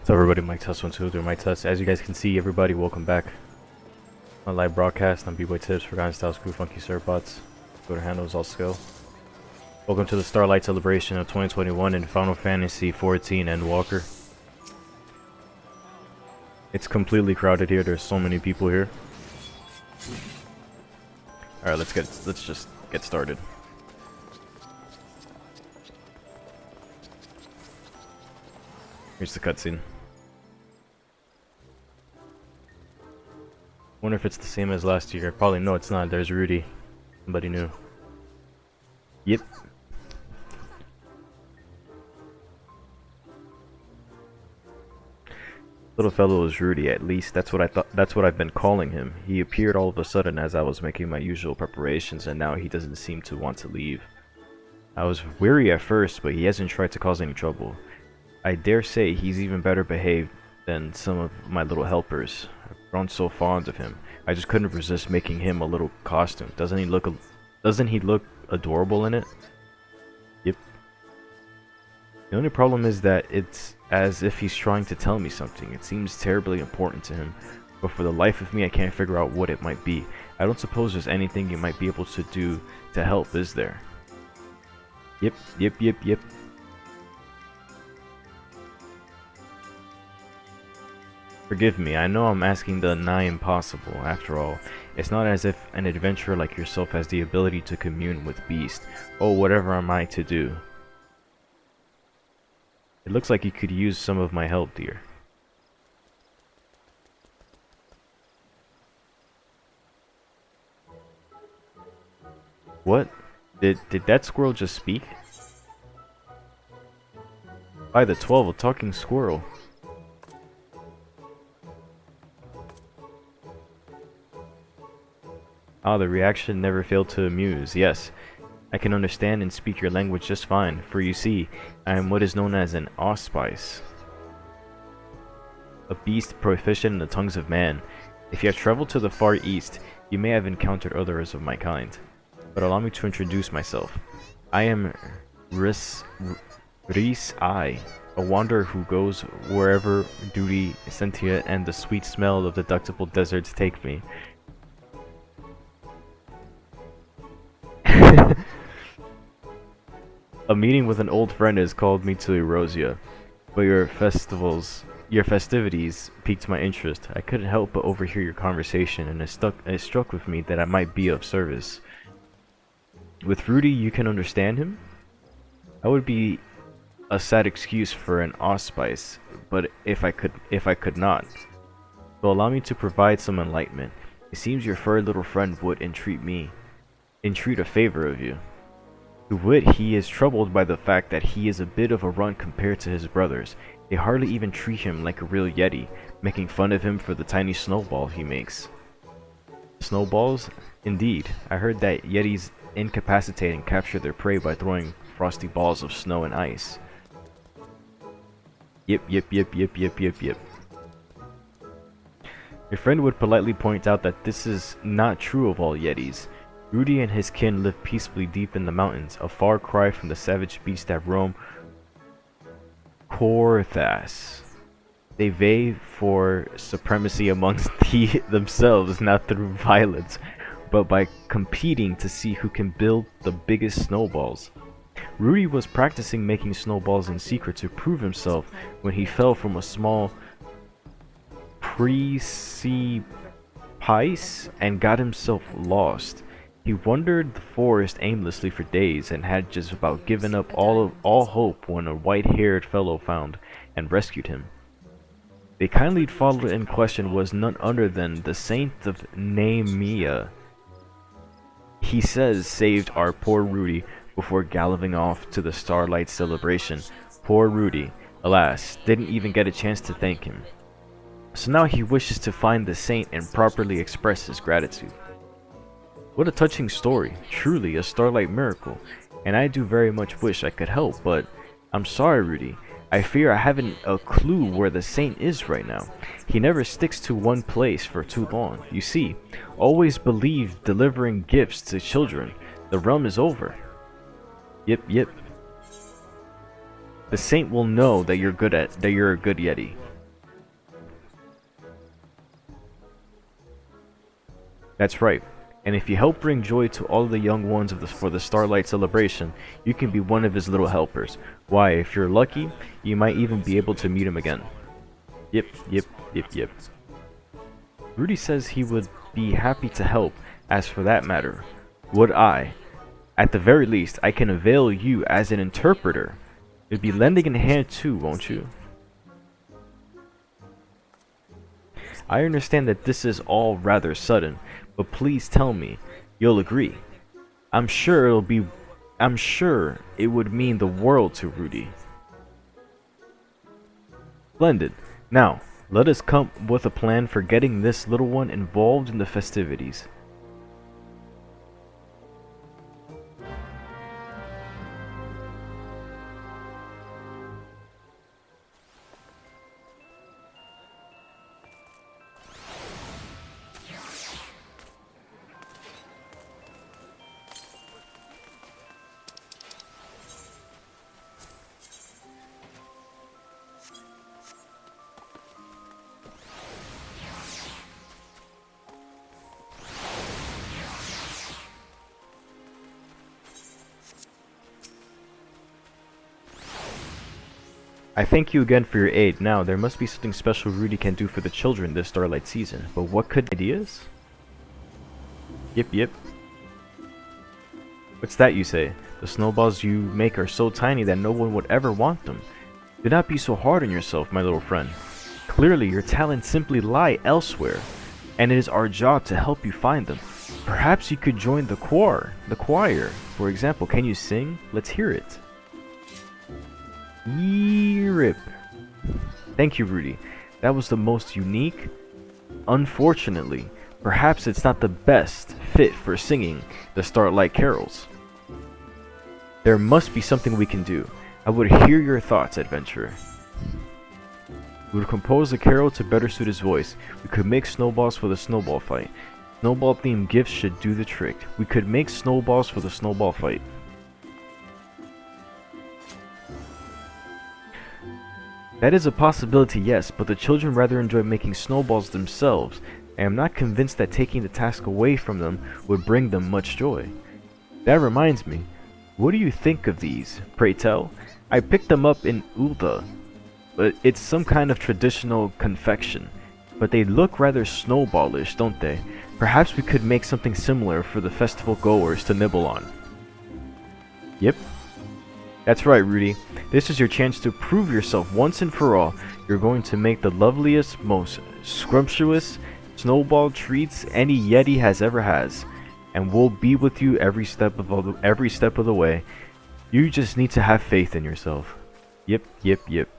So everybody, Mike Test 1 2 through Mike Test. As you guys can see, everybody, welcome back. On live broadcast on bboytips for Guy Styles Crew Funky Surfbots. Twitter handles all skill. Welcome to the Starlight celebration of 2021 in Final Fantasy 14 and Walker. It's completely crowded here. There's so many people here. All right, let's just get started. Here's the cutscene. Wonder if it's the same as last year. Probably no, it's not. There's Rudy. Somebody new. Yep. Little fellow is Rudy, at least that's what I thought. That's what I've been calling him. He appeared all of a sudden as I was making my usual preparations, and now he doesn't seem to want to leave. I was weary at first, but he hasn't tried to cause any trouble. I dare say he's even better behaved than some of my little helpers. I've grown so fond of him. I just couldn't resist making him a little costume. Doesn't he look adorable in it? Yep. The only problem is that it's as if he's trying to tell me something. It seems terribly important to him, but for the life of me I can't figure out what it might be. I don't suppose there's anything you might be able to do to help, is there? Yep. Forgive me, I know I'm asking the nigh impossible. After all, it's not as if an adventurer like yourself has the ability to commune with beasts. Oh, whatever am I to do? It looks like you could use some of my help, dear. What? Did that squirrel just speak? By the 12, a talking squirrel. Ah, the reaction never failed to amuse. Yes, I can understand and speak your language just fine, for you see, I am what is known as an auspice. A beast proficient in the tongues of man. If you have traveled to the far east, you may have encountered others of my kind. But allow me to introduce myself. I am Rhys-I, a wanderer who goes wherever duty, Sentia, and the sweet smell of the delectable deserts take me. A meeting with an old friend has called me to Erosia, but your festivities piqued my interest. I couldn't help but overhear your conversation, and it struck with me that I might be of service. With Rudy, you can understand him? I would be a sad excuse for an auspice, but if I could not. So allow me to provide some enlightenment. It seems your furry little friend would entreat a favor of you. To wit, he is troubled by the fact that he is a bit of a runt compared to his brothers. They hardly even treat him like a real Yeti, making fun of him for the tiny snowball he makes. Snowballs? Indeed. I heard that Yetis incapacitate and capture their prey by throwing frosty balls of snow and ice. Yep. Your friend would politely point out that this is not true of all Yetis. Rudy and his kin live peacefully deep in the mountains, a far cry from the savage beasts that roam Korthas. They vie for supremacy amongst themselves, not through violence, but by competing to see who can build the biggest snowballs. Rudy was practicing making snowballs in secret to prove himself when he fell from a small precipice and got himself lost. He wandered the forest aimlessly for days and had just about given up all hope when a white-haired fellow found and rescued him. The kindly follower in question was none other than the Saint of Nemea. He says saved our poor Rudy before galloping off to the Starlight celebration. Poor Rudy, alas, didn't even get a chance to thank him. So now he wishes to find the saint and properly express his gratitude. What a touching story, truly a Starlight miracle, and I do very much wish I could help, but I'm sorry, Rudy. I fear I haven't a clue where the saint is right now. He never sticks to one place for too long. You see, always believe delivering gifts to children. The realm is over. Yep. The saint will know that you're a good Yeti. That's right. And if you help bring joy to all the young ones for the Starlight celebration, you can be one of his little helpers. Why, if you're lucky, you might even be able to meet him again. Yep, yep, yep, yep. Rudy says he would be happy to help. As for that matter, would I? At the very least, I can avail you as an interpreter. You'd be lending a hand too, won't you? I understand that this is all rather sudden, but please tell me you'll agree. I'm sure it would mean the world to Rudy. Splendid. Now, let us come with a plan for getting this little one involved in the festivities. I thank you again for your aid. Now, there must be something special Rudy can do for the children this Starlight season. But what could ideas? Yep, yep. What's that you say? The snowballs you make are so tiny that no one would ever want them. Do not be so hard on yourself, my little friend. Clearly, your talents simply lie elsewhere, and it is our job to help you find them. Perhaps you could join the choir. For example, can you sing? Let's hear it. Rip. Thank you, Rudy. That was the most unique. Unfortunately, perhaps it's not the best fit for singing the Starlight carols. There must be something we can do. I would hear your thoughts, adventurer. We would compose a carol to better suit his voice. We could make snowballs for the snowball fight. Snowball-themed gifts should do the trick. We could make snowballs for the snowball fight. That is a possibility, yes, but the children rather enjoy making snowballs themselves. I am not convinced that taking the task away from them would bring them much joy. That reminds me, what do you think of these, pray tell? I picked them up in Ulta, but it's some kind of traditional confection. But they look rather snowballish, don't they? Perhaps we could make something similar for the festival goers to nibble on. Yep. That's right, Rudy. This is your chance to prove yourself once and for all. You're going to make the loveliest, most scrumptious snowball treats any Yeti has ever has, and we'll be with you every step of the way. You just need to have faith in yourself. Yep, yep, yep.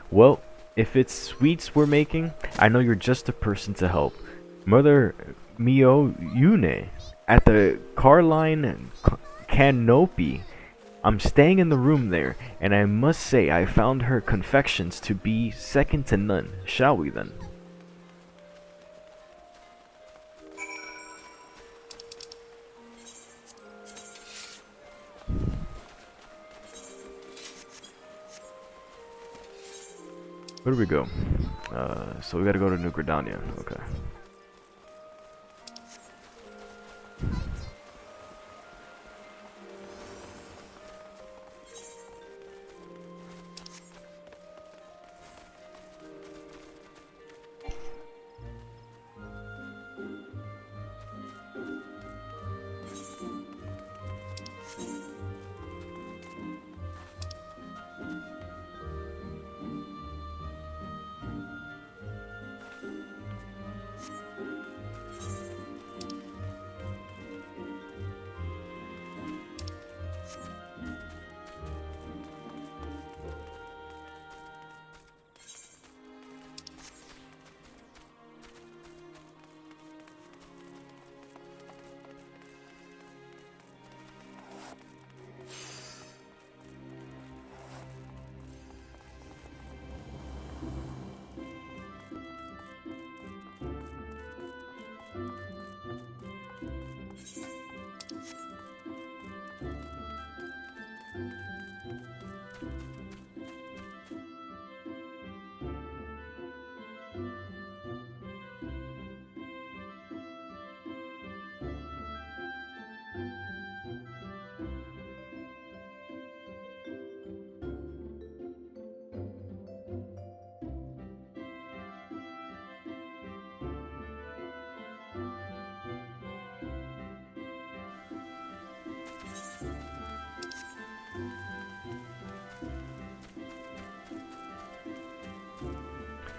Well, if it's sweets we're making, I know you're just the person to help. Mother Mio Yune at the Carline Canopy. I'm staying in the room there, and I must say I found her confections to be second to none. Shall we then? Where do we go? So we gotta go to New Gridania. Okay.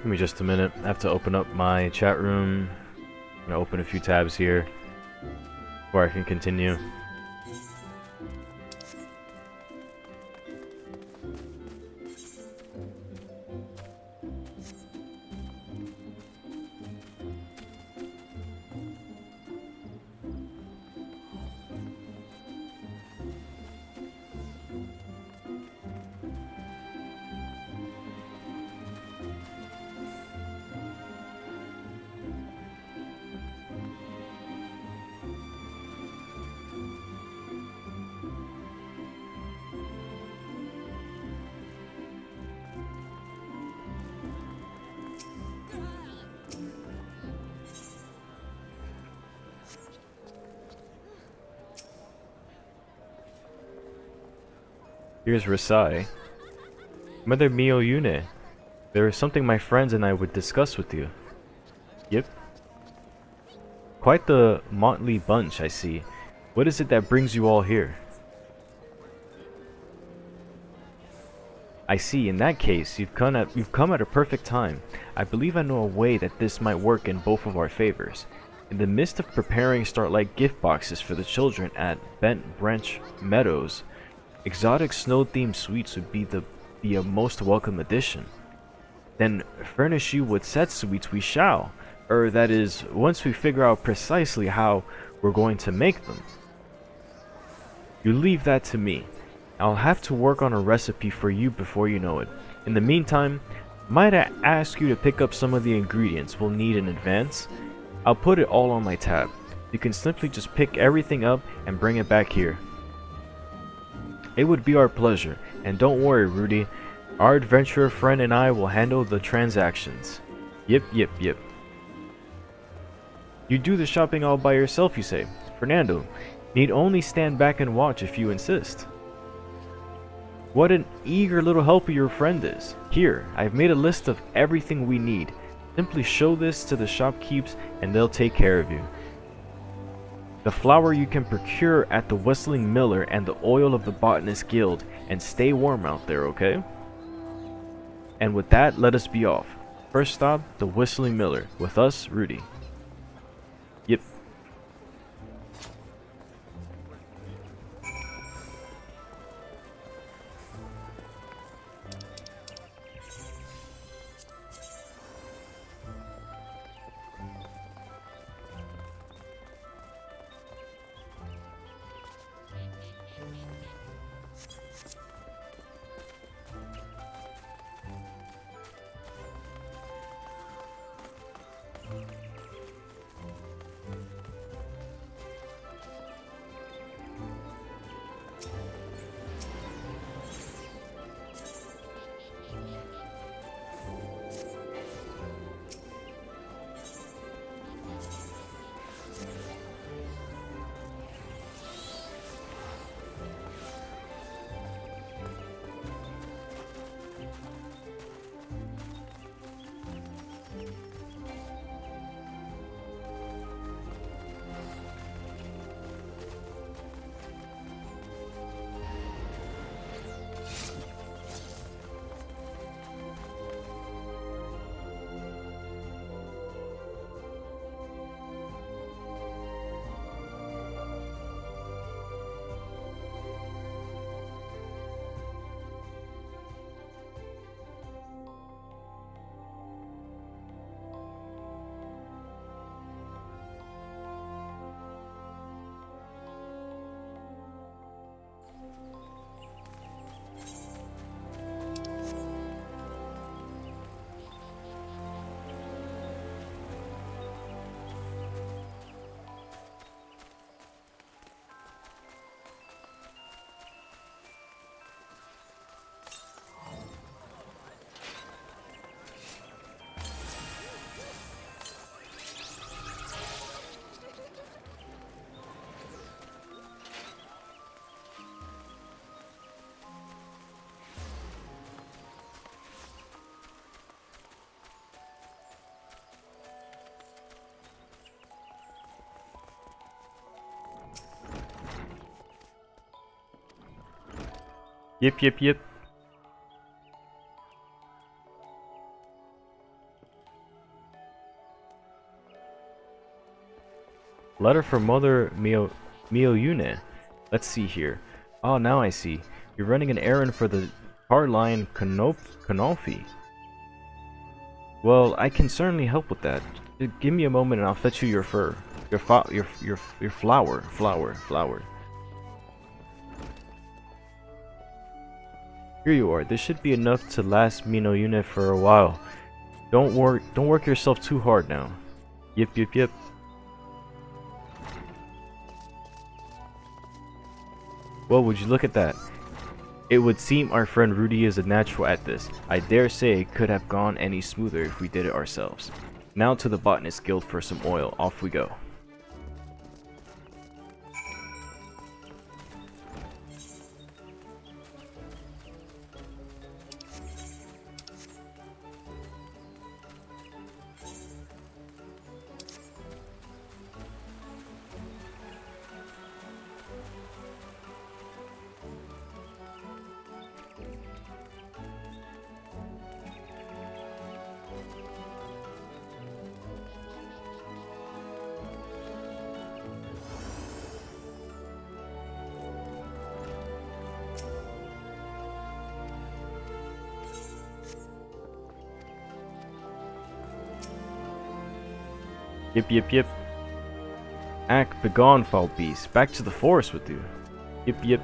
Give me just a minute. I have to open up my chat room. I'm gonna open a few tabs here before I can continue. Here's Rasai. Mother Mio Yune. There is something my friends and I would discuss with you. Yep. Quite the motley bunch, I see. What is it that brings you all here? I see, in that case, you've come at a perfect time. I believe I know a way that this might work in both of our favors. In the midst of preparing Starlight gift boxes for the children at Bent Branch Meadows, exotic snow-themed sweets would be a most welcome addition. Then furnish you with said sweets we shall, that is, once we figure out precisely how we're going to make them. You leave that to me. I'll have to work on a recipe for you before you know it. In the meantime, might I ask you to pick up some of the ingredients we'll need in advance? I'll put it all on my tab. You can simply just pick everything up and bring it back here. It would be our pleasure, and don't worry, Rudy. Our adventurer friend and I will handle the transactions. Yep. You do the shopping all by yourself, you say. Fernando, need only stand back and watch if you insist. What an eager little helper your friend is. Here, I've made a list of everything we need. Simply show this to the shopkeepers and they'll take care of you. The flour you can procure at the Whistling Miller and the oil of the Botanist Guild, and stay warm out there, okay? And with that, let us be off. First stop, the Whistling Miller, with us, Rudy. Yep. Yep. Letter from Mother Mioyune. Let's see here. Oh, now I see. You're running an errand for the Starlight Canolfi. Well, I can certainly help with that. Just give me a moment and I'll fetch you your fur. Your flower. Here you are. This should be enough to last Minoyune for a while. Don't work yourself too hard now. Yep. Well, would you look at that? It would seem our friend Rudy is a natural at this. I dare say it could have gone any smoother if we did it ourselves. Now to the Botanist Guild for some oil. Off we go. Yep. Ack, begone, foul beast. Back to the forest with you. Yep.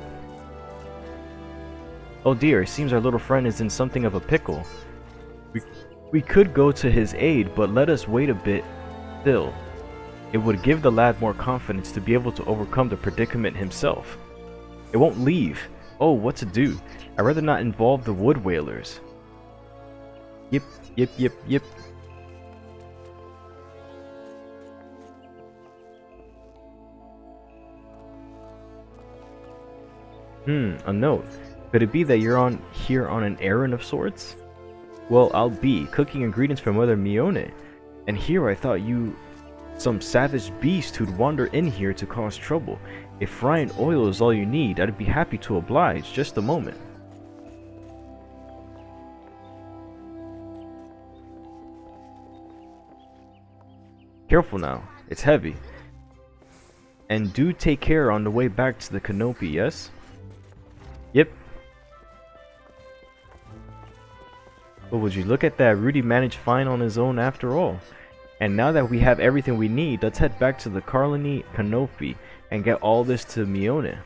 Oh dear, it seems our little friend is in something of a pickle. We could go to his aid, but let us wait a bit still. It would give the lad more confidence to be able to overcome the predicament himself. It won't leave. Oh, what to do? I'd rather not involve the wood whalers. Yep. A note. Could it be that you're here on an errand of sorts? Well, I'll be cooking ingredients for Mother Mione, and here I thought you some savage beast who'd wander in here to cause trouble. If frying oil is all you need, I'd be happy to oblige. Just a moment. Careful now, it's heavy. And do take care on the way back to the canopy, yes? Yep. But would you look at that, Rudy managed fine on his own after all. And now that we have everything we need, let's head back to the Carlini Canopy and get all this to Mione.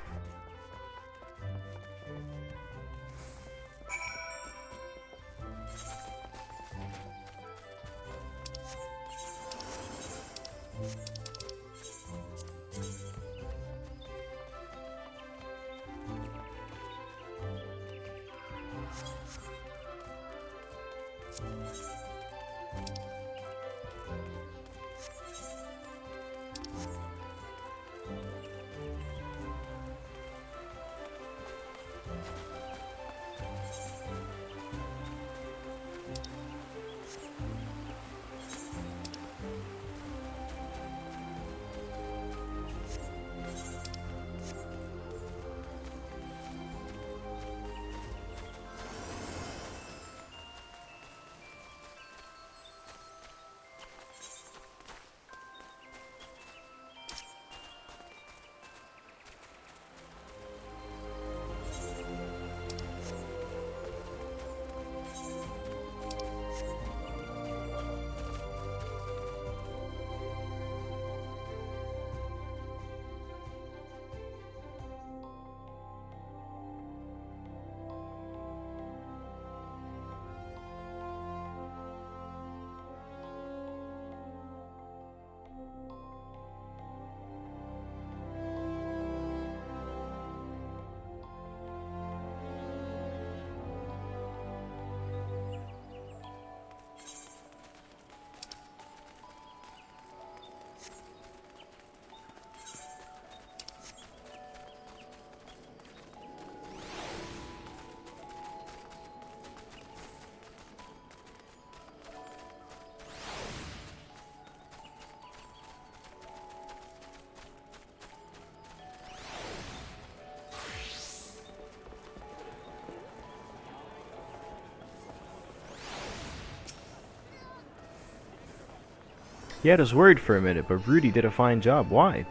He had us worried for a minute, but Rudy did a fine job. Why?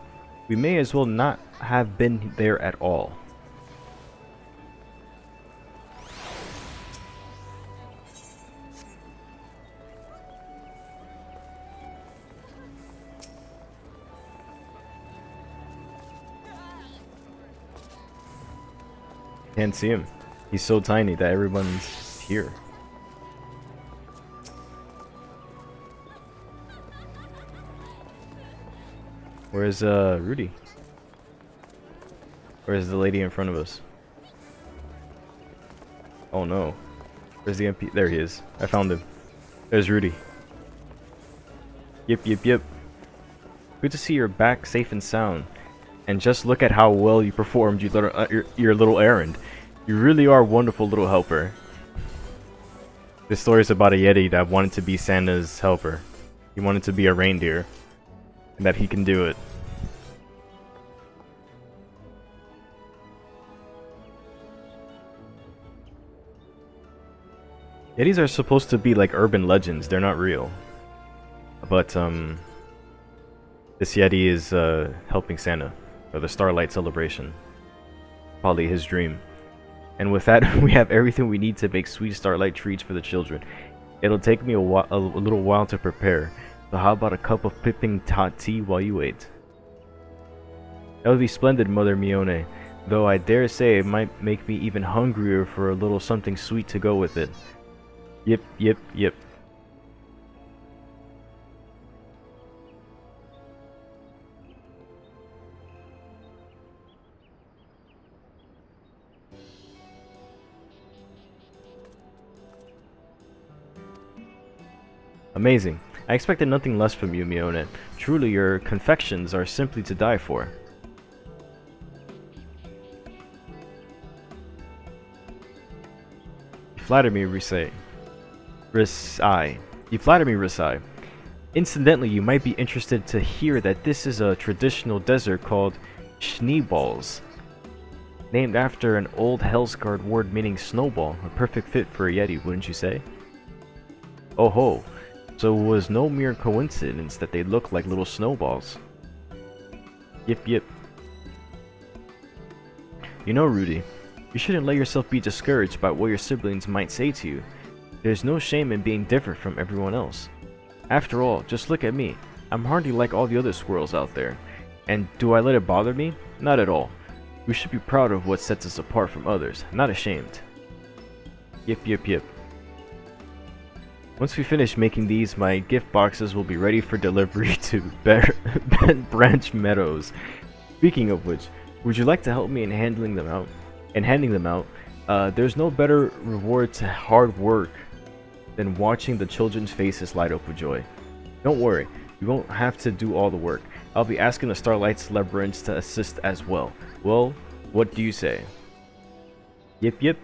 We may as well not have been there at all. Can't see him. He's so tiny that everyone's here. Where's Rudy? Where's the lady in front of us? Oh no. Where's the MP? There he is. I found him. There's Rudy. Yep, yep, yep. Good to see you're back safe and sound. And just look at how well you performed your little errand. You really are a wonderful little helper. This story is about a Yeti that wanted to be Santa's helper. He wanted to be a reindeer. And that he can do it. Yetis are supposed to be like urban legends. They're not real. But, this Yeti is, helping Santa. For the Starlight celebration. Probably his dream. And with that, we have everything we need to make sweet Starlight treats for the children. It'll take me a little while to prepare. So how about a cup of piping hot tea while you wait? That would be splendid, Mother Mione. Though I dare say it might make me even hungrier for a little something sweet to go with it. Yep, yep, yep. Amazing. I expected nothing less from you, Mione. Truly, your confections are simply to die for. You flatter me, Risai. You flatter me, Risai. Incidentally, you might be interested to hear that this is a traditional dessert called Schneeballs. Named after an old Hellsguard word meaning snowball, a perfect fit for a Yeti, wouldn't you say? Oh ho. So it was no mere coincidence that they looked like little snowballs. Yip yip. You know, Rudy, you shouldn't let yourself be discouraged by what your siblings might say to you. There's no shame in being different from everyone else. After all, just look at me. I'm hardly like all the other squirrels out there. And do I let it bother me? Not at all. We should be proud of what sets us apart from others, not ashamed. Yip yip yip. Once we finish making these, my gift boxes will be ready for delivery to Branch Meadows. Speaking of which, would you like to help me in handing them out? There's no better reward to hard work than watching the children's faces light up with joy. Don't worry, you won't have to do all the work. I'll be asking the Starlight celebrants to assist as well. Well, what do you say? Yip yip.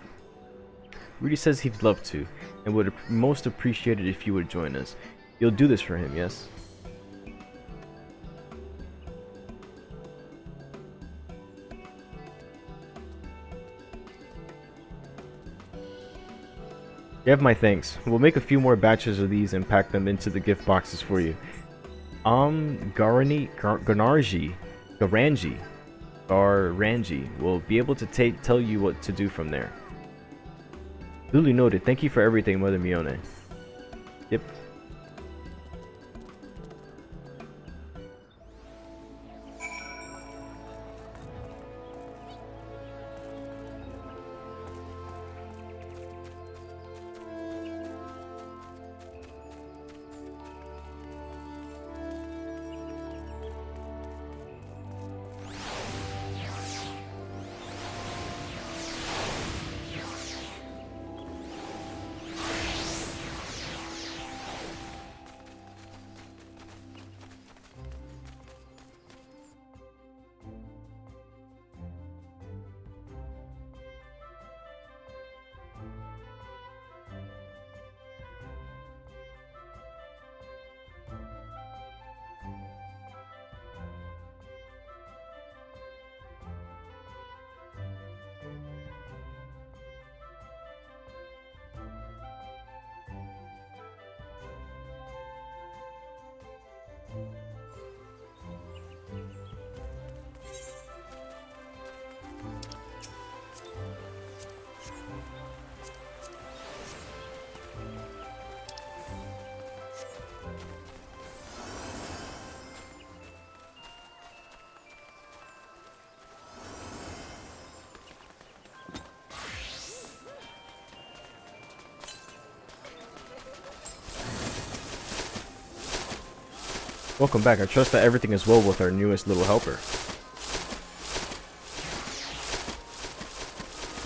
Rudy says he'd love to, and would most appreciate it if you would join us. You'll do this for him, yes? You have my thanks. We'll make a few more batches of these and pack them into the gift boxes for you. Garanji will be able to tell you what to do from there. Duly noted. Thank you for everything, Mother Mione. Yep. Welcome back. I trust that everything is well with our newest little helper.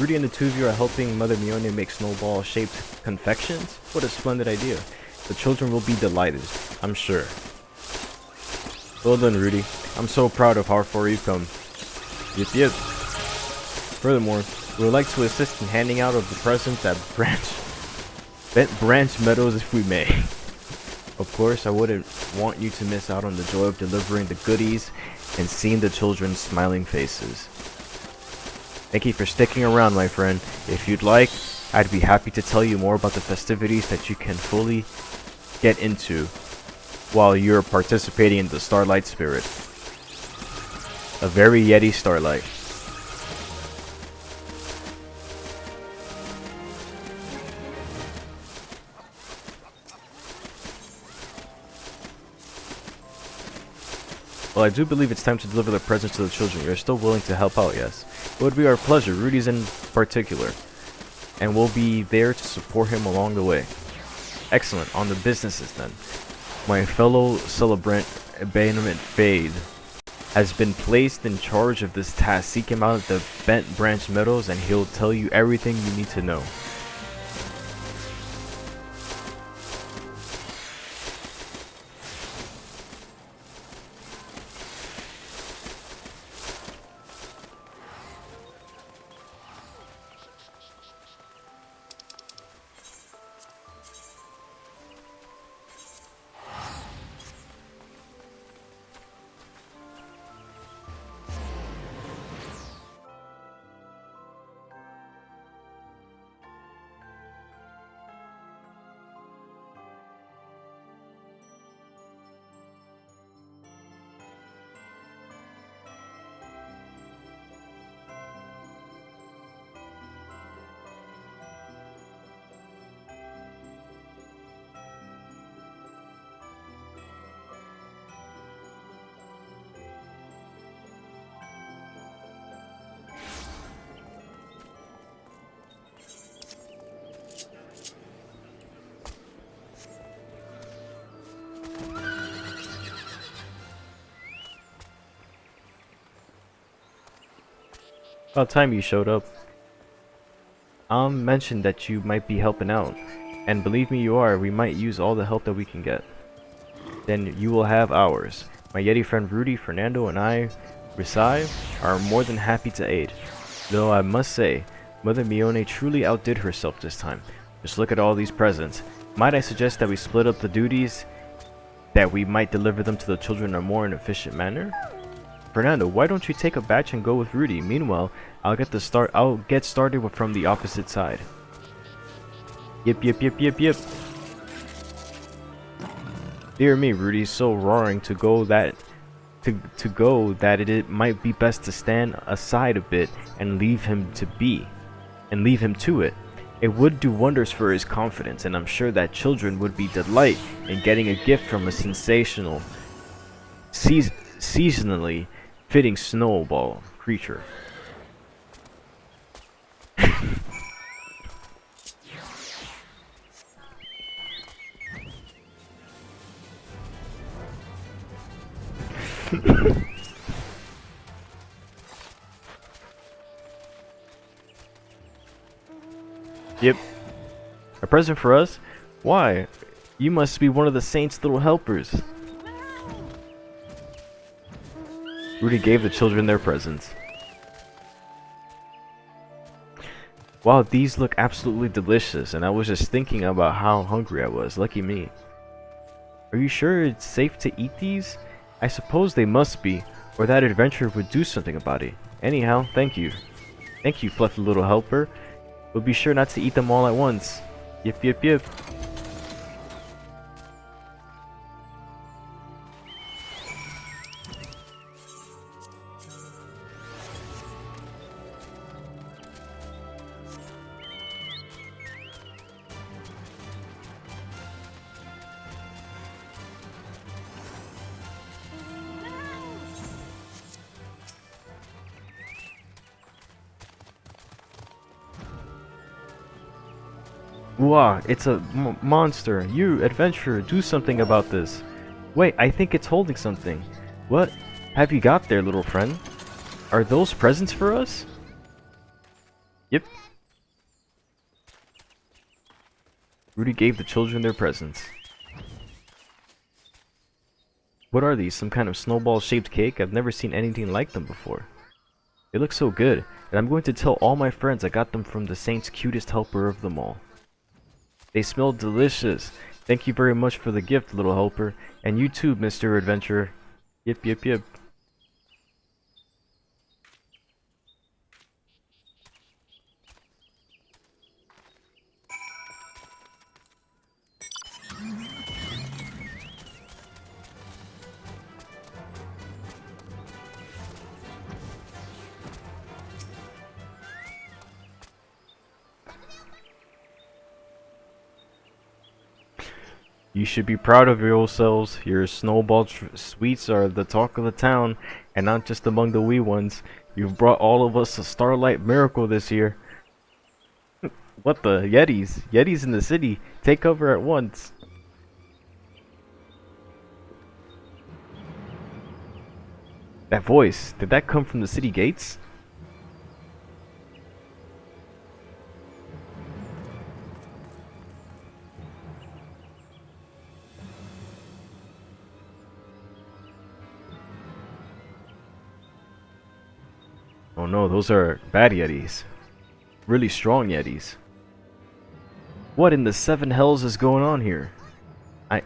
Rudy and the two of you are helping Mother Mione make snowball-shaped confections? What a splendid idea. The children will be delighted, I'm sure. Well done, Rudy. I'm so proud of how far you've come. Yep, yep. Furthermore, we would like to assist in handing out of the presents at Bent Branch Meadows if we may. Of course, I wouldn't want you to miss out on the joy of delivering the goodies and seeing the children's smiling faces. Thank you for sticking around, my friend. If you'd like, I'd be happy to tell you more about the festivities that you can fully get into while you're participating in the Starlight spirit. A very Yeti Starlight. Well, I do believe it's time to deliver the presents to the children. You're still willing to help out, yes? It would be our pleasure, Rudy's in particular. And we'll be there to support him along the way. Excellent, on the businesses then. My fellow celebrant, Abandonment Fade, has been placed in charge of this task. Seek him out at the Bent Branch Meadows and he'll tell you everything you need to know. About time you showed up. Mentioned that you might be helping out, and believe me you are, we might use all the help that we can get. Then you will have ours. My Yeti friend Rudy, Fernando, and I, Risai, are more than happy to aid. Though I must say, Mother Mione truly outdid herself this time. Just look at all these presents. Might I suggest that we split up the duties, that we might deliver them to the children in a more efficient manner? Fernando, why don't you take a batch and go with Rudy? Meanwhile, I'll get started from the opposite side. Yep. Dear me, Rudy's so roaring to go that it might be best to stand aside a bit and leave him to it. It would do wonders for his confidence, and I'm sure that children would be delight in getting a gift from a sensational, seasonally fitting snowball creature. Yep. A present for us? Why? You must be one of the saint's little helpers. Rudy gave the children their presents. Wow, these look absolutely delicious, and I was just thinking about how hungry I was. Lucky me. Are you sure it's safe to eat these? I suppose they must be, or that adventurer would do something about it. Anyhow, thank you. Thank you, fluffy little helper. We'll be sure not to eat them all at once. Yep. Wah, it's a monster. You, adventurer, do something about this. Wait, I think it's holding something. What have you got there, little friend? Are those presents for us? Yep. Rudy gave the children their presents. What are these? Some kind of snowball-shaped cake? I've never seen anything like them before. They look so good, and I'm going to tell all my friends I got them from the saint's cutest helper of them all. They smell delicious. Thank you very much for the gift, little helper. And you too, Mr. Adventurer. Yep, yep, yep. You should be proud of yourselves. Your snowball sweets are the talk of the town, and not just among the wee ones. You've brought all of us a Starlight miracle this year. What the? Yetis? Yetis in the city. Take cover at once. That voice, did that come from the city gates? Oh no, those are bad Yetis. Really strong Yetis. What in the seven hells is going on here?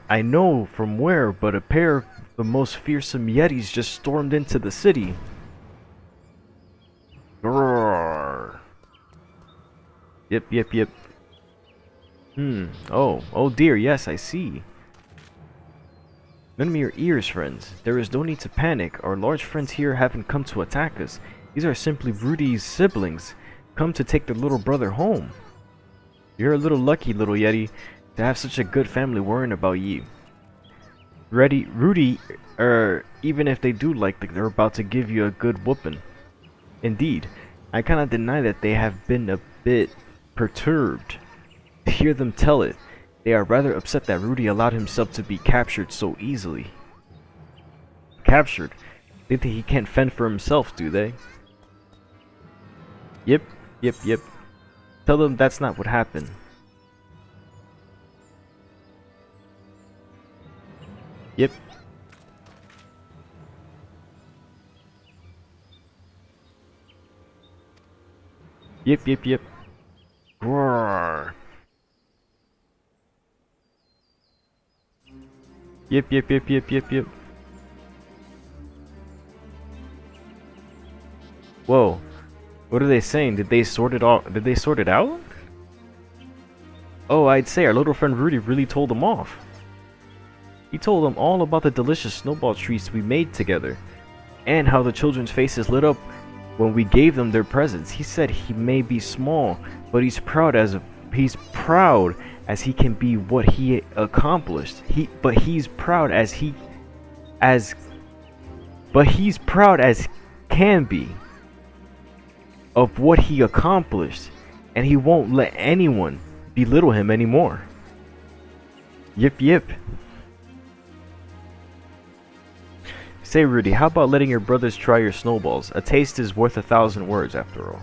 I know from where, but a pair of the most fearsome Yetis just stormed into the city. Roar. Yep, yep, yep. Oh dear, yes, I see. Lend me your ears, friends. There is no need to panic. Our large friends here haven't come to attack us. These are simply Rudy's siblings, come to take their little brother home. You're a little lucky, little Yeti, to have such a good family worrying about you. Rudy, even if they do they're about to give you a good whooping. Indeed, I cannot deny that they have been a bit perturbed. To hear them tell it, they are rather upset that Rudy allowed himself to be captured so easily. Captured? They think he can't fend for himself, do they? Yep, yep, yep. Tell them that's not what happened. Yep. Yep, yep, yep. Roar. Yep, yep, yep, yep, yep, yep. Whoa. What are they saying? Did they sort it all? Did they sort it out? Oh, I'd say our little friend Rudy really told them off. He told them all about the delicious snowball treats we made together, and how the children's faces lit up when we gave them their presents. He said he may be small, but he's proud as he can be what he accomplished. He's proud as can be of what he accomplished, and he won't let anyone belittle him anymore. Yip yip. Say, Rudy, how about letting your brothers try your snowballs? A taste is worth 1,000 words, after all.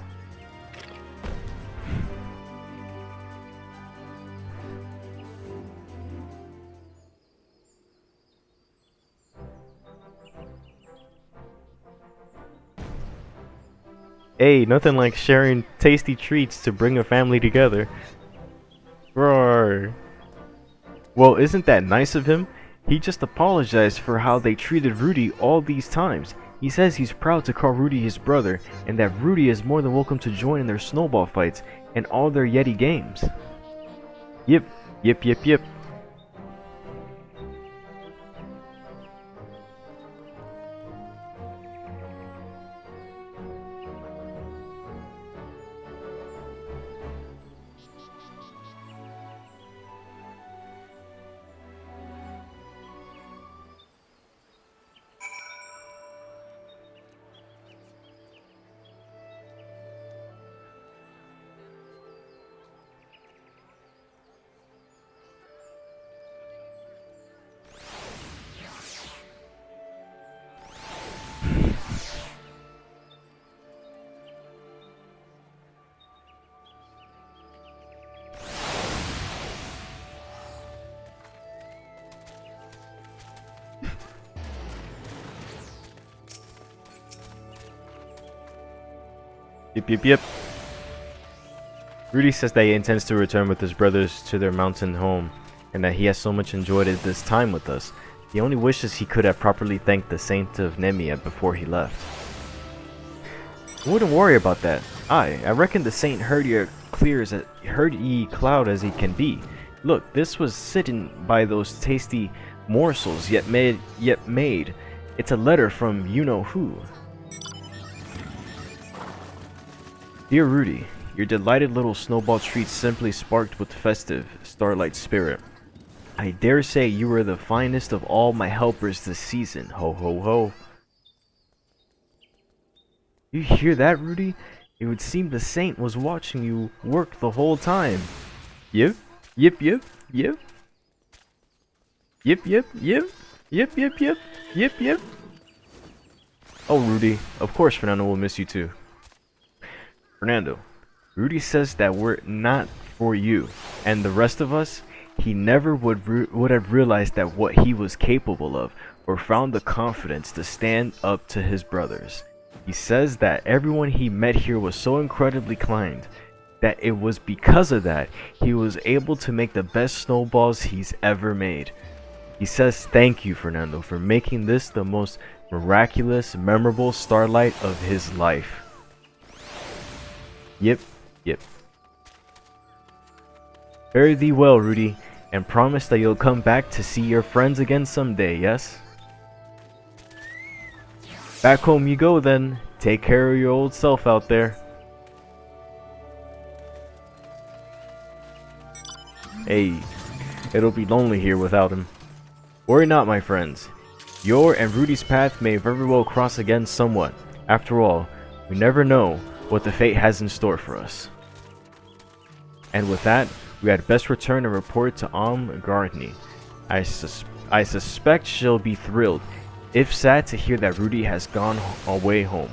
Hey, nothing like sharing tasty treats to bring a family together. Roar. Well, isn't that nice of him? He just apologized for how they treated Rudy all these times. He says he's proud to call Rudy his brother, and that Rudy is more than welcome to join in their snowball fights and all their Yeti games. Yep, yep, yep, yep. Yep, yep, yep. Rudy says that he intends to return with his brothers to their mountain home, and that he has so much enjoyed this time with us. He only wishes he could have properly thanked the Saint of Nemia before he left. Wouldn't worry about that. I reckon the Saint heard ye cloud as he can be. Look, this was sitting by those tasty morsels yet made. It's a letter from you-know-who. Dear Rudy, your delighted little snowball treat simply sparked with festive Starlight spirit. I dare say you were the finest of all my helpers this season. Ho ho ho. You hear that, Rudy? It would seem the Saint was watching you work the whole time. Yep, yep, yep, yep. Yep, yep, yep. Yep, yep, yep. Yep, yep. Oh, Rudy. Of course Fernando will miss you too. Fernando, Rudy says that we're not for you, and the rest of us, he never would have realized that what he was capable of, or found the confidence to stand up to his brothers. He says that everyone he met here was so incredibly kind, that it was because of that he was able to make the best snowballs he's ever made. He says thank you, Fernando, for making this the most miraculous, memorable Starlight of his life. Yep, yep. Fare thee well, Rudy, and promise that you'll come back to see your friends again someday, yes? Back home you go then. Take care of your old self out there. Hey, it'll be lonely here without him. Worry not, my friends. Your and Rudy's path may very well cross again somewhat. After all, we never know what the fate has in store for us. And with that, we had best return and report to Gardney. I suspect she'll be thrilled, if sad, to hear that Rudy has gone away home.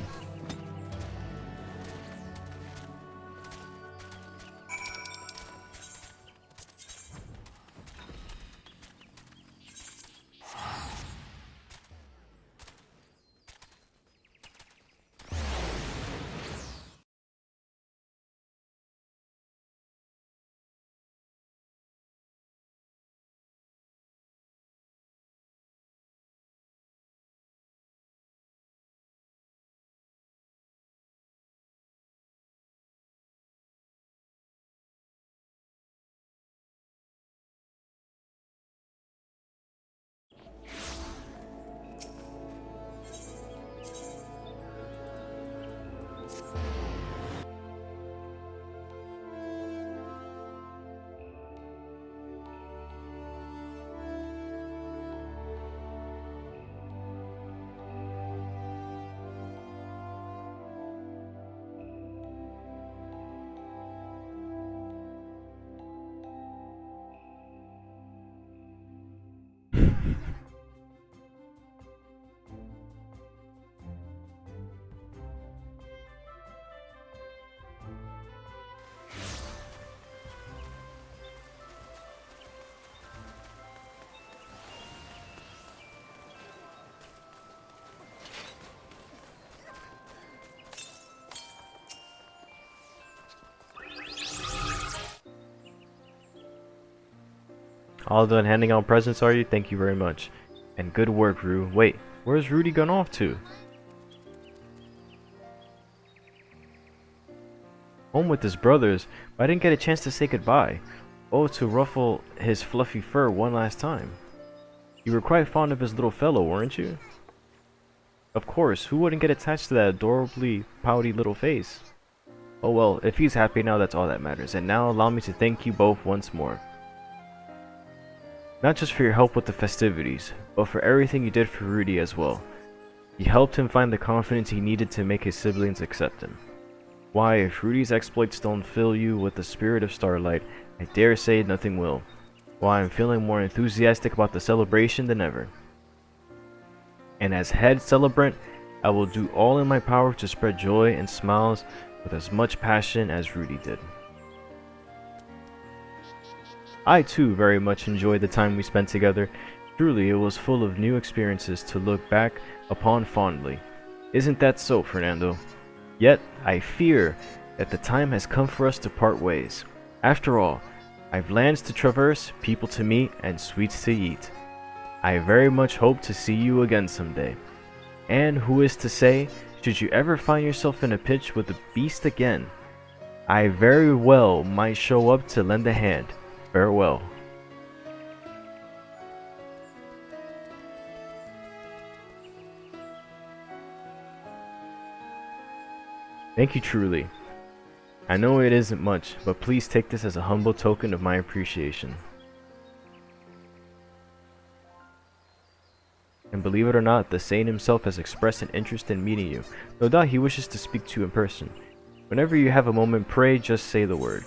All done handing out presents, are you? Thank you very much. And good work, Rue. Wait, where's Rudy gone off to? Home with his brothers, but I didn't get a chance to say goodbye. Oh, to ruffle his fluffy fur one last time. You were quite fond of his little fellow, weren't you? Of course, who wouldn't get attached to that adorably pouty little face? Oh well, if he's happy now, that's all that matters. And now allow me to thank you both once more. Not just for your help with the festivities, but for everything you did for Rudy as well. You helped him find the confidence he needed to make his siblings accept him. Why, if Rudy's exploits don't fill you with the spirit of Starlight, I dare say nothing will. Why, I'm feeling more enthusiastic about the celebration than ever. And as head celebrant, I will do all in my power to spread joy and smiles with as much passion as Rudy did. I too very much enjoyed the time we spent together. Truly, it was full of new experiences to look back upon fondly. Isn't that so, Fernando? Yet, I fear that the time has come for us to part ways. After all, I've lands to traverse, people to meet, and sweets to eat. I very much hope to see you again someday. And who is to say, should you ever find yourself in a pinch with the beast again, I very well might show up to lend a hand. Farewell. Thank you truly. I know it isn't much, but please take this as a humble token of my appreciation. And believe it or not, the Saint himself has expressed an interest in meeting you. No doubt he wishes to speak to you in person. Whenever you have a moment, pray just say the word.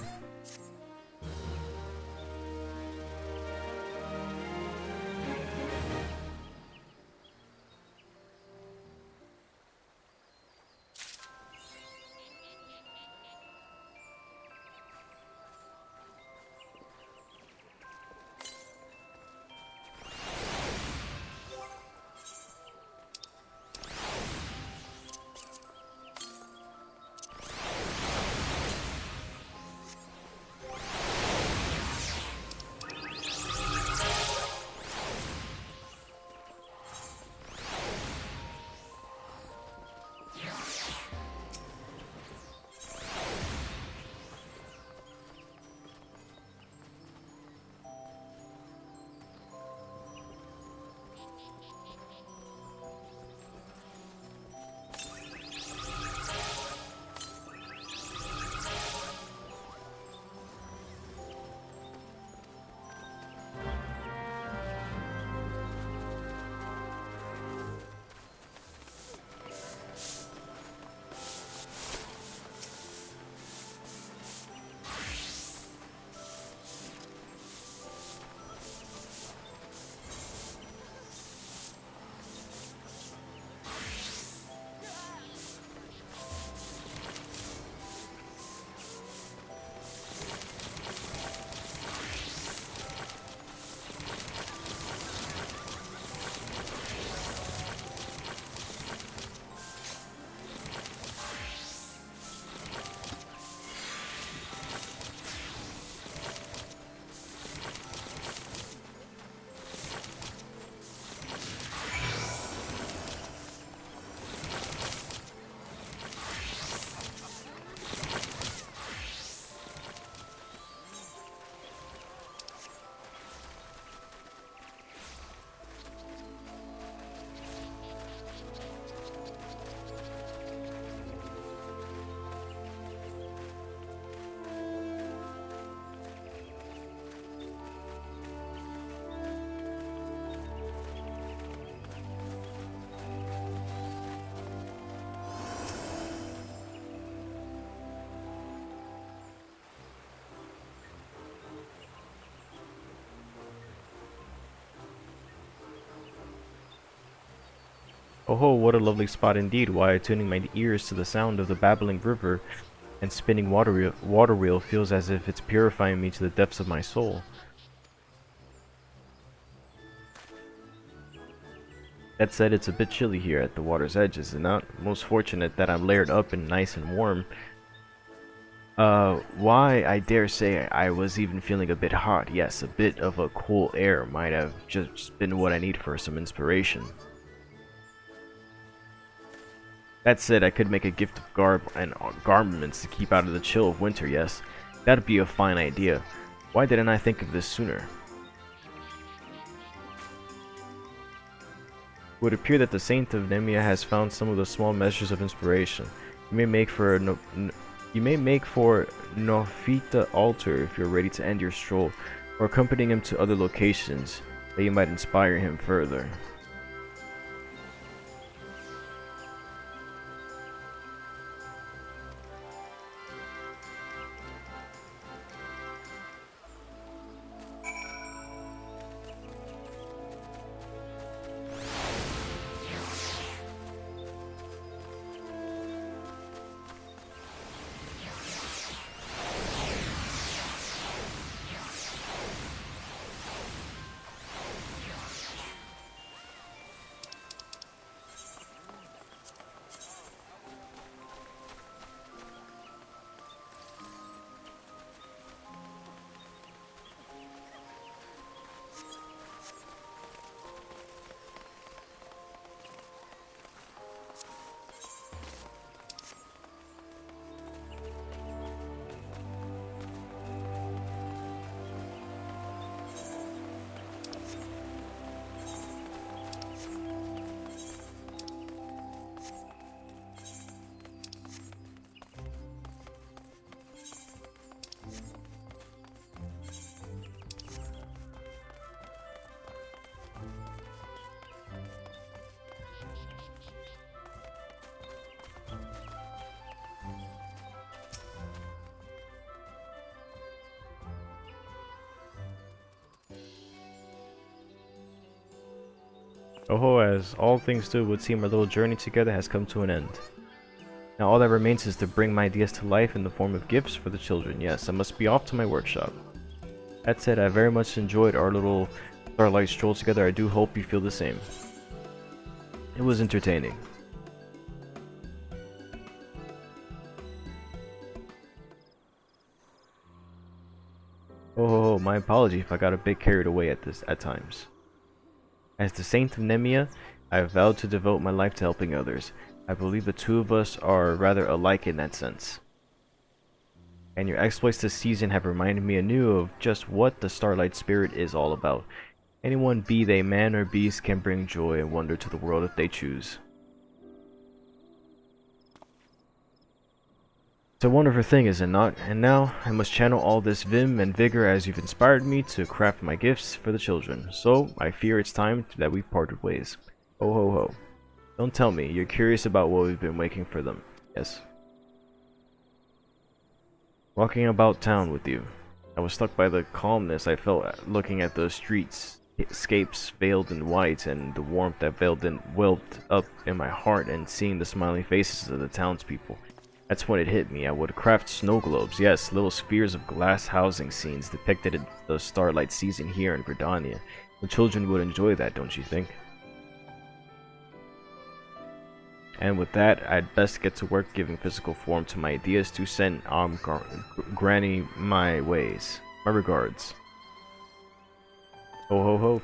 Oh, what a lovely spot indeed, while tuning my ears to the sound of the babbling river and spinning water wheel feels as if it's purifying me to the depths of my soul. That said, it's a bit chilly here at the water's edge, is it not? Most fortunate that I'm layered up and nice and warm. Why, I dare say I was even feeling a bit hot. Yes, a bit of a cool air might have just been what I need for some inspiration. That said, I could make a gift of garb and garments to keep out of the chill of winter, yes. That'd be a fine idea. Why didn't I think of this sooner? It would appear that the Saint of Nemia has found some of the small measures of inspiration. You may make for Nofita altar if you're ready to end your stroll, or accompanying him to other locations that you might inspire him further. Oh, as all things do would seem, our little journey together has come to an end. Now all that remains is to bring my ideas to life in the form of gifts for the children. Yes, I must be off to my workshop. That said, I very much enjoyed our little Starlight stroll together. I do hope you feel the same. It was entertaining. Oh, my apology if I got a bit carried away at times. As the Saint of Nemea, I have vowed to devote my life to helping others. I believe the two of us are rather alike in that sense. And your exploits this season have reminded me anew of just what the Starlight spirit is all about. Anyone, be they man or beast, can bring joy and wonder to the world if they choose. It's a wonderful thing, is it not? And now, I must channel all this vim and vigor as you've inspired me to craft my gifts for the children. So, I fear it's time that we parted ways. Ho ho ho. Don't tell me, you're curious about what we've been making for them. Yes. Walking about town with you, I was struck by the calmness I felt looking at the streetscapes veiled in white, and the warmth that welled up in my heart, and seeing the smiling faces of the townspeople. That's when it hit me. I would craft snow globes, yes, little spheres of glass housing scenes depicted in the Starlight season here in Verdania. The children would enjoy that, don't you think? And with that, I'd best get to work giving physical form to my ideas to send Granny my ways. My regards. Ho ho ho.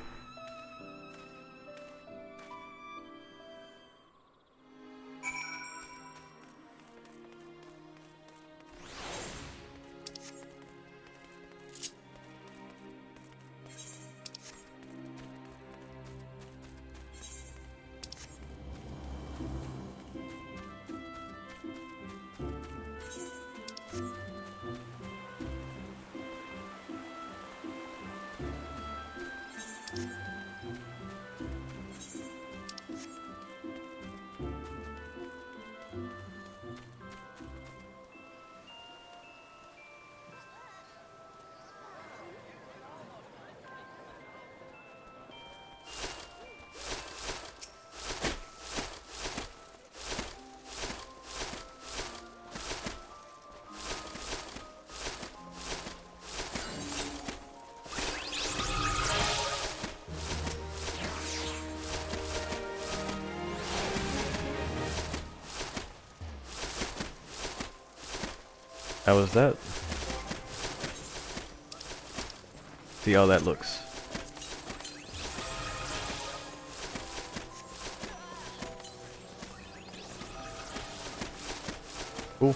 How was that? See how that looks. Cool.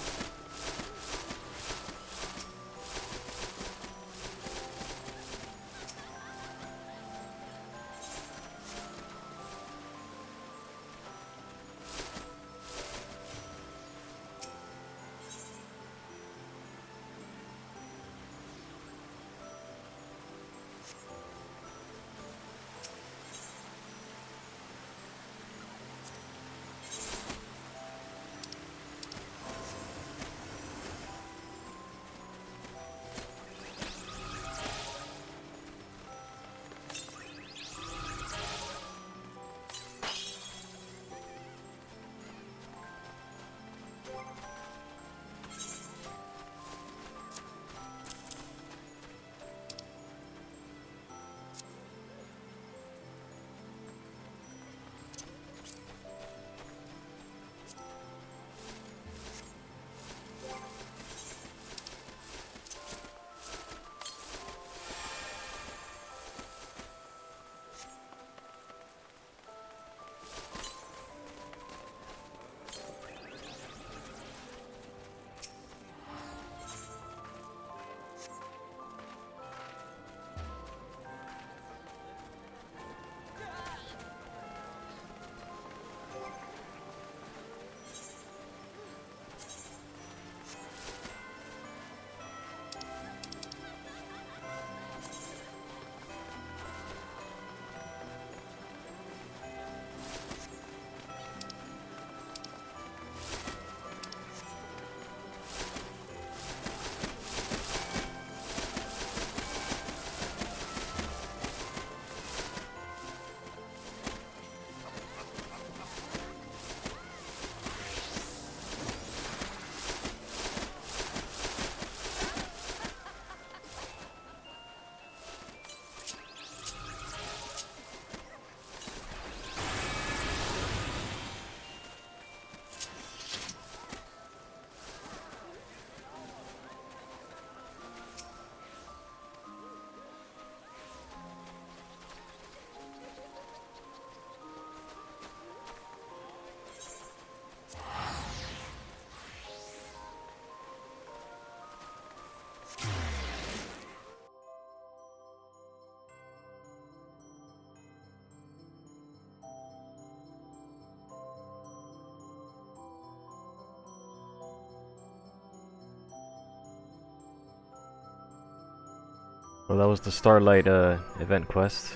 Well, that was the Starlight event quest.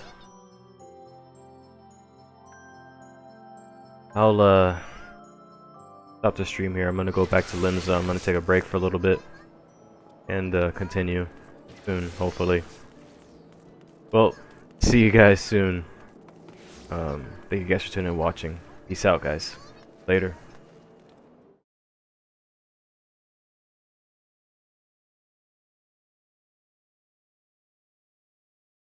I'll stop the stream here. I'm gonna go back to Linza. I'm gonna take a break for a little bit and continue soon, hopefully. Well, see you guys soon. Thank you guys for tuning in and watching. Peace out, guys. Later.